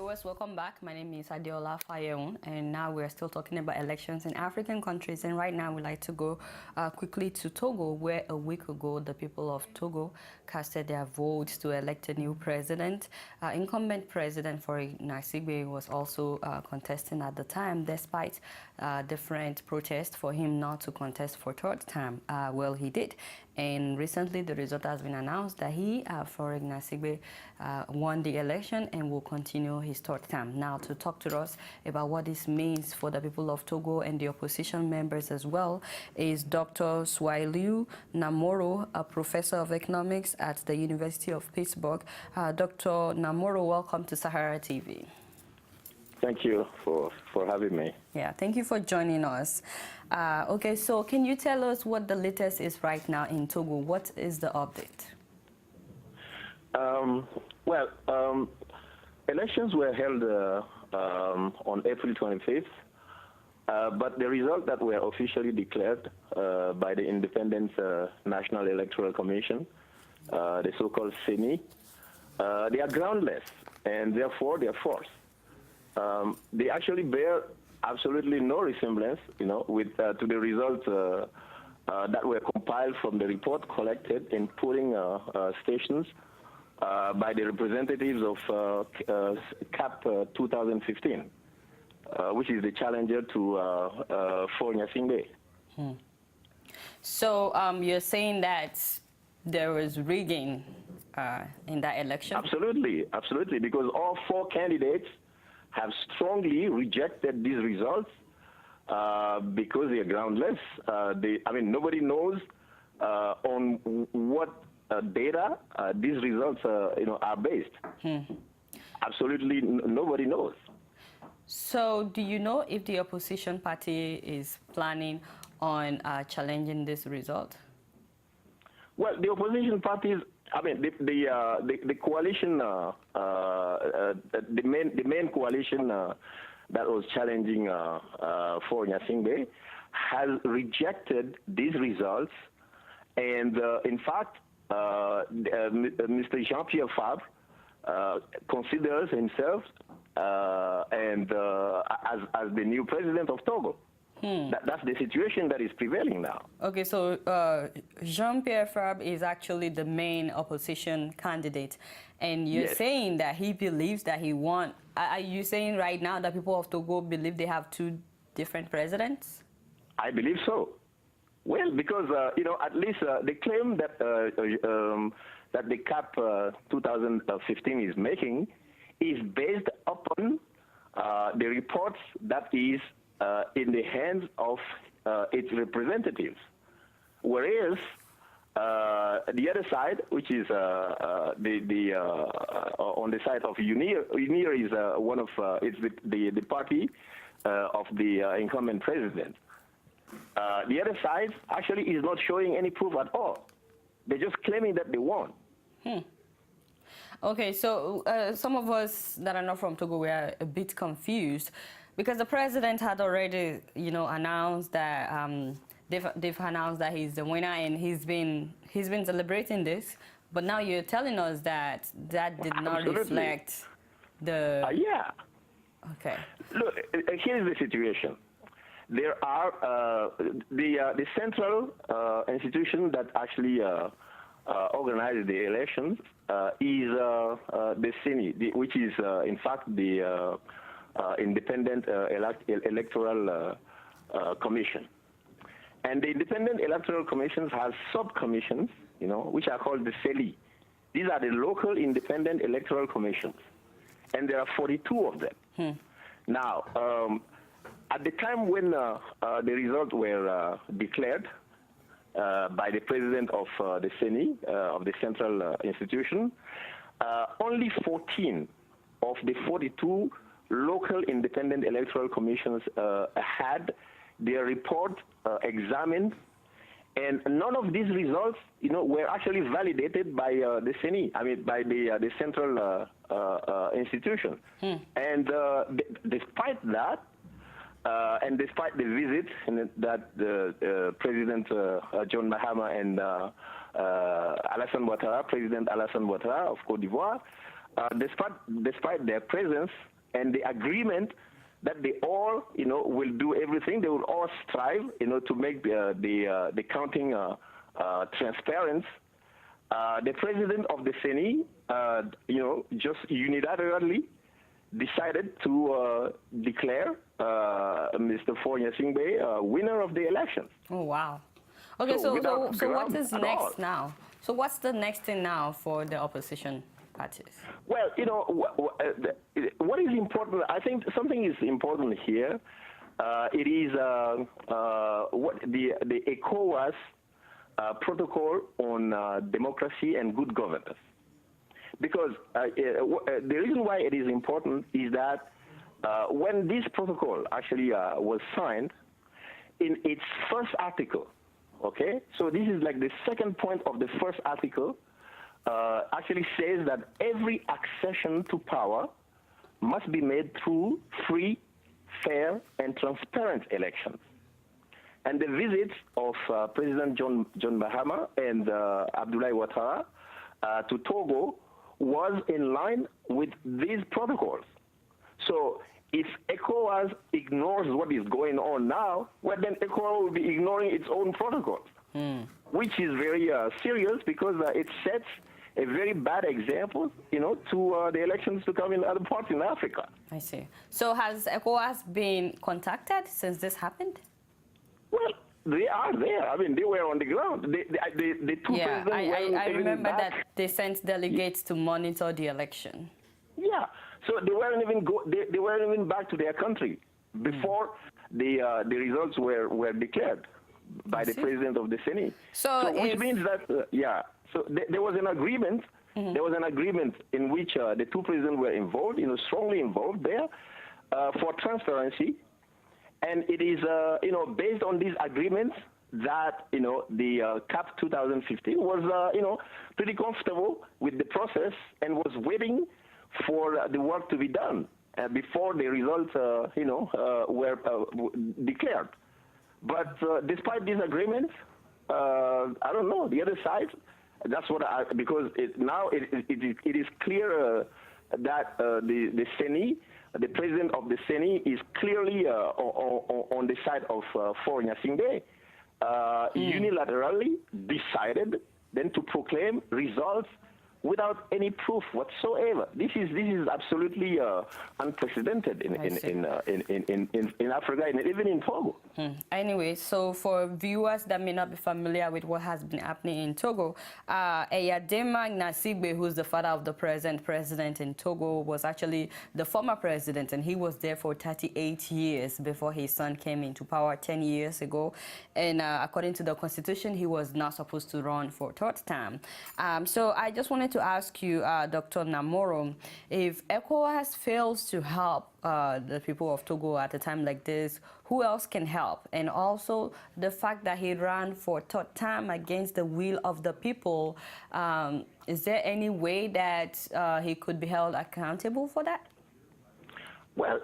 viewers, welcome back. My name is Adiola Fayeun, and now we're still talking about elections in African countries. And right now, we'd like to go quickly to Togo, where a week ago, the people of Togo casted their votes to elect a new president. Incumbent President Faure Gnassingbé was also contesting at the time, despite different protests for him not to contest for third time. Well, he did. And recently, the result has been announced that he, Faure Gnassingbé, won the election and will continue his third term. Now, to talk to us about what this means for the people of Togo and the opposition members as well is Dr. Soiliou Namoro, a professor of economics at the University of Pittsburgh. Dr. Namoro, welcome to Saharatv. Thank you for having me. Yeah, thank you for joining us. Okay, so can you tell us what the latest is right now in Togo? What is the update? Elections were held on April 25th, but the results that were officially declared by the Independent National Electoral Commission, the so-called CENI, they are groundless, and therefore they are false. They actually bear absolutely no resemblance, with to the results that were compiled from the report collected in polling stations by the representatives of CAP 2015, which is the challenger to Faure Gnassingbé. So you're saying that there was rigging in that election? Absolutely, absolutely, because all four candidates have strongly rejected these results because they are groundless. Nobody knows on what data these results are based. Absolutely nobody knows. So do you know if the opposition party is planning on challenging this result? Well, the opposition parties, the coalition, the main coalition that was challenging Faure Gnassingbé has rejected these results, and in fact, Mr. Jean-Pierre Fabre considers himself as the new president of Togo. That's the situation that is prevailing now. Okay, so Jean-Pierre Fabre is actually the main opposition candidate, and you're saying that he believes that he won. Are you saying right now that people of Togo believe they have two different presidents? I believe so. Well, because at least the claim that that the CAP 2015 is making is based upon the reports that is in the hands of its representatives, whereas the other side, which is on the side of UNIR is one of it's the party of the incumbent president. The other side actually is not showing any proof at all. They're just claiming that they won. Okay, so some of us that are not from Togo were a bit confused because the president had already, announced that they've announced that he's the winner, and he's been celebrating this. But now you're telling us that that did not reflect the. Yeah. Okay. Look, here's the situation. There are the central institution that actually organizes the elections is the CENI, which is in fact the Independent Electoral Commission. And the Independent Electoral Commissions have sub-commissions, which are called the CELI. These are the local Independent Electoral Commissions, and there are 42 of them. Now, at the time when the results were declared by the president of the CENI, of the central institution, only 14 of the 42 local independent electoral commissions had their report examined, and none of these results, were actually validated by the CENI, by the central institution. And despite that, and despite the visit that President John Mahama and President Alassane Ouattara of Côte d'Ivoire, despite their presence and the agreement that they all, will do everything. They will all strive, to make the counting transparent. The president of the CENI, just unilaterally decided to declare Mr. Faure-Gnassingbé winner of the elections. Oh, wow. Okay, so what is next now? So what's the next thing now for the opposition parties? Well, what is important, I think something is important here. It is what the Ecowas protocol on democracy and good governance. Because the reason why it is important is that when this protocol actually was signed, in its first article, okay, so this is like the second point of the first article, actually says that every accession to power must be made through free, fair, and transparent elections. And the visits of President John Mahama and Abdoulaye Ouattara to Togo was in line with these protocols. So if ECOWAS ignores what is going on now, well, then ECOWAS will be ignoring its own protocols, which is very serious because it sets a very bad example, to the elections to come in other parts in Africa. I see. So has ECOWAS been contacted since this happened? Well, they are there. I mean, they were on the ground. The two presidents I remember that they sent delegates to monitor the election. Yeah. So they weren't even back to their country before the results were declared by the president of the CENI. So which means that So there was an agreement. There was an agreement in which the two presidents were involved, strongly involved there for transparency. And it is, based on these agreements that, the CAP 2015 was, pretty comfortable with the process and was waiting for the work to be done before the results, were declared. But despite these agreements, I don't know, the other side, that's what because now it is clear that the CENI, the president of the CENI, is clearly on the side of Faure-Gnassingbé, unilaterally decided then to proclaim results without any proof whatsoever. This is absolutely unprecedented in Africa and even in Togo. Anyway, so for viewers that may not be familiar with what has been happening in Togo, Eyadema Gnassingbé, who's the father of the present president in Togo, was actually the former president, and he was there for 38 years before his son came into power 10 years ago. And according to the constitution, he was not supposed to run for a third time. So I just wanted to ask you, Dr. Namoro, if ECOWAS fails to help the people of Togo at a time like this, who else can help? And also the fact that he ran for a third time against the will of the people, is there any way that he could be held accountable for that? Well,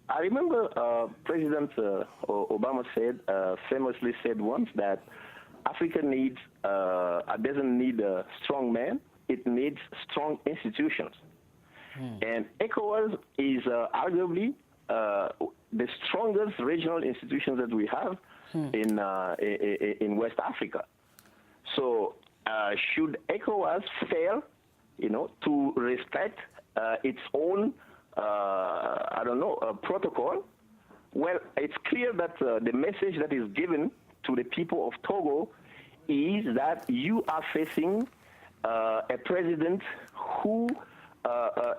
I remember President Obama famously said once that Africa doesn't need a strong man, it needs strong institutions. And ECOWAS is arguably the strongest regional institutions that we have in West Africa. So should ECOWAS fail, to respect its own, protocol, well, it's clear that the message that is given to the people of Togo is that you are facing a president who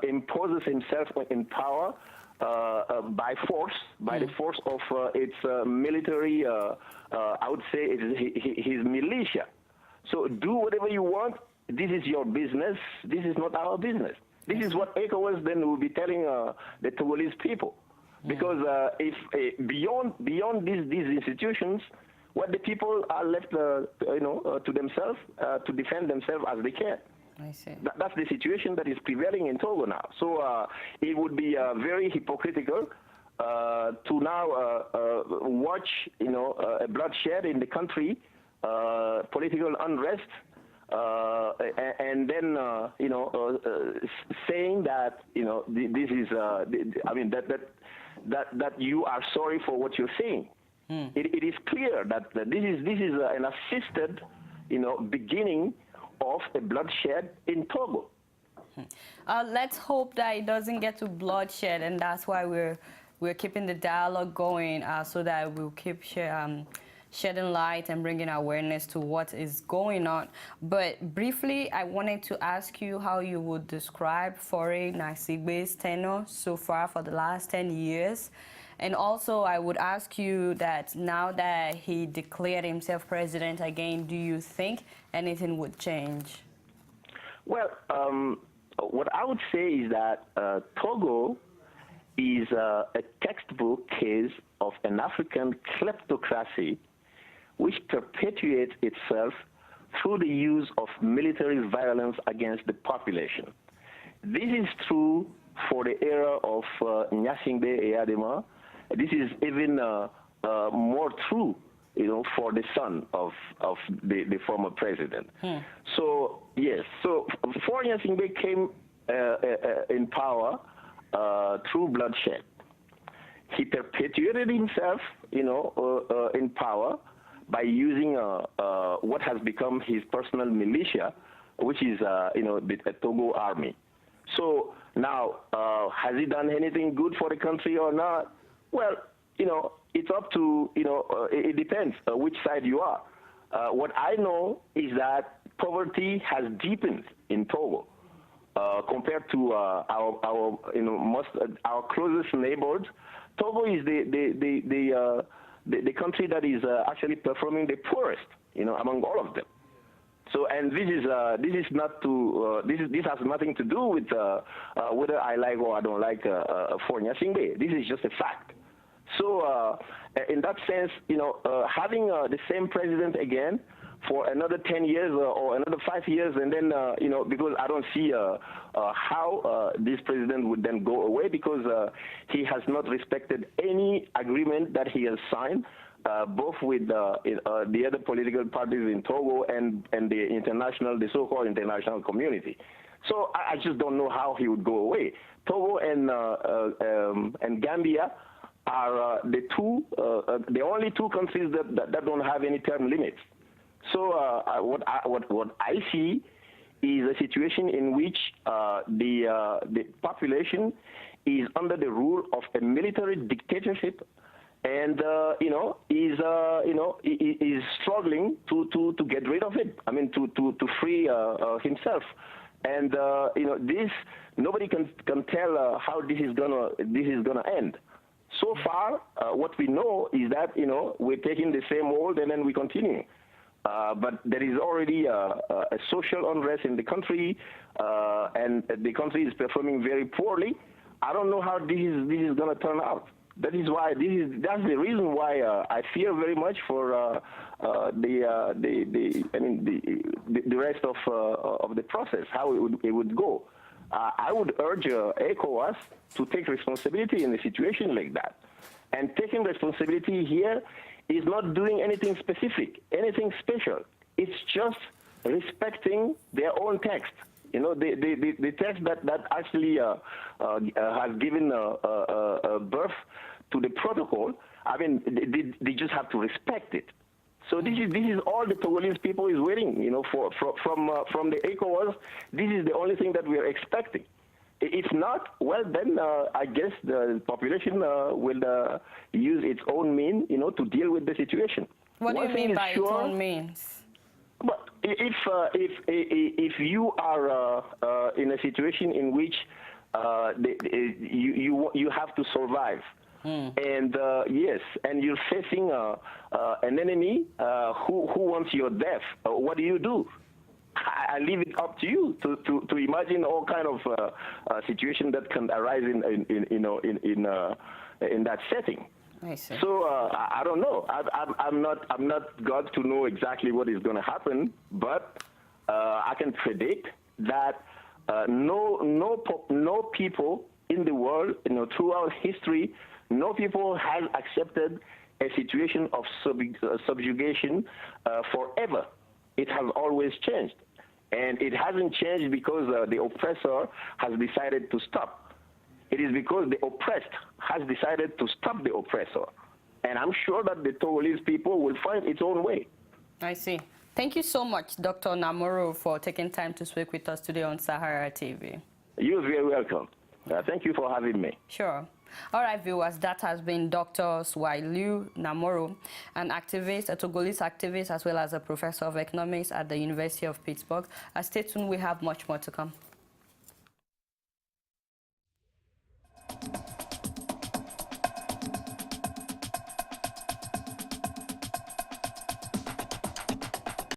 imposes himself in power by force, by the force of its military, I would say his militia. So do whatever you want. This is your business. This is not our business. This is what ECOWAS then will be telling the Togolese people. Because if beyond these institutions, what the people are left, to themselves, to defend themselves as they can. I see. That's the situation that is prevailing in Togo now. So it would be very hypocritical to now watch, a bloodshed in the country, political unrest, and then saying that this is I mean that you are sorry for what you're saying. It is clear that this is an assisted beginning of a bloodshed in Togo. Let's hope that it doesn't get to bloodshed, and that's why we're keeping the dialogue going, so that we'll keep shedding light and bringing awareness to what is going on. But briefly, I wanted to ask you how you would describe Faure Gnassingbe's tenure so far for the last 10 years. And also, I would ask you that now that he declared himself president again, do you think anything would change? Well, what I would say is that Togo is a textbook case of an African kleptocracy which perpetuates itself through the use of military violence against the population. This is true for the era of Gnassingbe Eyadema. This is even more true, for the son of the former president. So yes, so Faure Gnassingbe came in power through bloodshed. He perpetuated himself, in power by using what has become his personal militia, which is the Togo army. So now, has he done anything good for the country or not? Well, it's up to, it depends which side you are. What I know is that poverty has deepened in Togo compared to our closest neighbors. Togo is the country that is actually performing the poorest, among all of them. So, and this is not to this has nothing to do with whether I like or I don't like Faure Gnassingbe. This is just a fact. So, in that sense, having the same president again for another 10 years or another 5 years, and then because I don't see how this president would then go away, because he has not respected any agreement that he has signed, both with the other political parties in Togo and the so-called international community. So I just don't know how he would go away. Togo and Gambia are the only two countries that don't have any term limits. So what I see is a situation in which the population is under the rule of a military dictatorship, and is struggling to get rid of it. I mean, to free himself. And this, nobody can tell how this is gonna end. So far, what we know is that we're taking the same old and then we continue. But there is already a social unrest in the country, and the country is performing very poorly. I don't know how this is going to turn out. That is why that's the reason why I fear very much for the rest of the process, how it would go. I would urge Ecowas to take responsibility in a situation like that. And taking responsibility here is not doing anything specific, anything special. It's just respecting their own text. The text that actually has given birth to the protocol. I mean, they just have to respect it. So this is all the Togolese people is waiting, from the ECOWAS. This is the only thing that we are expecting. If not, well, then I guess the population will use its own means, to deal with the situation. What do you mean by its own means? But if you are in a situation in which you have to survive, and yes, and you're facing an enemy who wants your death, what do? I leave it up to you to imagine all kind of situation that can arise in that setting. I see. So I don't know. I'm not God to know exactly what is going to happen, but I can predict that no people in the world, throughout history, no people have accepted a situation of subjugation forever. It has always changed. And it hasn't changed because the oppressor has decided to stop. It is because the oppressed has decided to stop the oppressor. And I'm sure that the Togolese people will find its own way. I see. Thank you so much, Dr. Namoro, for taking time to speak with us today on Saharatv. You're very welcome. Thank you for having me. Sure. All right, viewers, that has been Dr. Soiliou Namoro, an activist, a Togolese activist, as well as a professor of economics at the University of Pittsburgh. Stay tuned, we have much more to come.